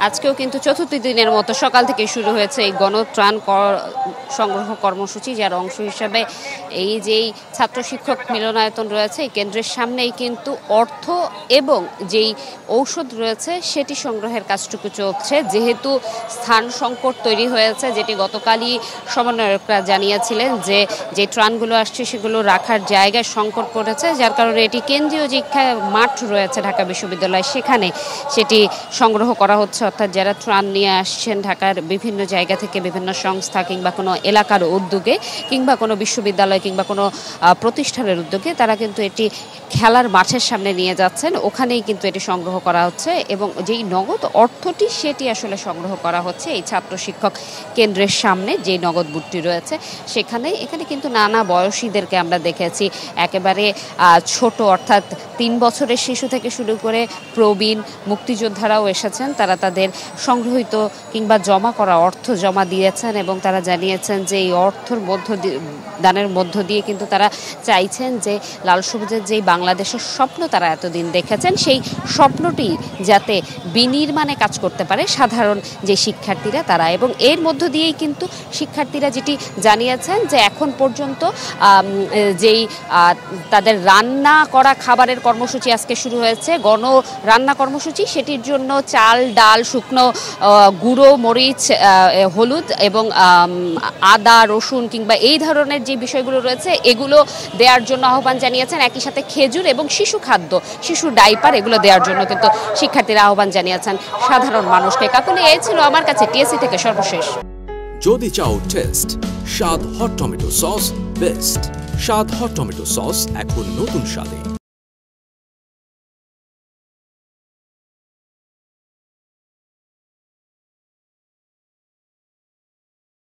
আজকেও কিন্তু চতুর্থ দিনের মতো সকাল থেকে শুরু হয়েছে এই গণত্রাণ সংগ্রহ কর্মসূচি, যার অংশ হিসাবে এই যেই ছাত্র শিক্ষক মিলনায়তন রয়েছে এই কেন্দ্রের সামনেই কিন্তু অর্থ এবং যেই ঔষধ রয়েছে সেটি সংগ্রহের কাজটুকু চলছে। যেহেতু স্থান সংকট তৈরি হয়েছে, যেটি গতকালই সমন্বয়করা জানিয়েছিলেন যে ত্রাণগুলো আসছে সেগুলো রাখার জায়গায় সংকট পড়েছে, যার কারণে এটি কেন্দ্রীয় শিক্ষা মাঠ রয়েছে ঢাকা বিশ্ববিদ্যালয়, সেখানে সেটি সংগ্রহ করা হচ্ছে। অর্থাৎ যারা ত্রাণ নিয়ে আসছেন ঢাকার বিভিন্ন জায়গা থেকে, বিভিন্ন সংস্থা কিংবা কোনো এলাকার উদ্যোগে কিংবা কোনো বিশ্ববিদ্যালয় কিংবা কোনো প্রতিষ্ঠানের উদ্যোগে, তারা কিন্তু এটি খেলার মাঠের সামনে নিয়ে যাচ্ছেন, ওখানেই কিন্তু এটি সংগ্রহ করা হচ্ছে। এবং যেই নগদ অর্থটি সেটি আসলে সংগ্রহ করা হচ্ছে এই ছাত্র শিক্ষক কেন্দ্রের সামনে, যেই নগদ বুটটি রয়েছে সেখানে। এখানে কিন্তু নানা বয়সীদেরকে আমরা দেখেছি, একেবারে ছোট অর্থাৎ 3 বছরের শিশু থেকে শুরু করে প্রবীণ মুক্তিযোদ্ধারাও এসেছেন। তারা তাদের সংগ্রহিত কিংবা জমা করা অর্থ জমা দিয়েছেন এবং তারা জানিয়েছেন যে এই অর্থর দানের মধ্য দিয়ে কিন্তু তারা চাইছেন যে লাল সবুজের যেই বাংলাদেশের স্বপ্ন তারা এতদিন দেখেছেন, সেই স্বপ্নটি যাতে বিনির্মাণে কাজ করতে পারে সাধারণ যে শিক্ষার্থীরা তারা। এবং এর মধ্য দিয়েই কিন্তু শিক্ষার্থীরা যেটি জানিয়েছেন যে এখন পর্যন্ত যেই তাদের রান্না করা খাবারের কর্মসূচি আজকে শুরু হয়েছে, গণ রান্না কর্মসূচি, সেটির জন্য চাল, ডাল, শুকনো গুঁড়ো মরিচ, হলুদ এবং আদা, রসুন কিংবা এই ধরনের যে বিষয়গুলো রয়েছে এগুলো দেওয়ার জন্য আহ্বান জানিয়েছেন। একই সাথে খেজুর এবং শিশু খাদ্য, শিশু ডাইপার এগুলো দেওয়ার জন্য কিন্তু শিক্ষার্থীরা আহ্বান জানিয়েছেন সাধারণ মানুষকে। কাকুলি, এই ছিল আমার কাছে টিএসসি থেকে সর্বশেষ। যদি চাও টেস্ট, স্বাদ হট টমেটো সস বেস্ট। স্বাদ হট টমেটো সস এখন নতুন স্বাদে।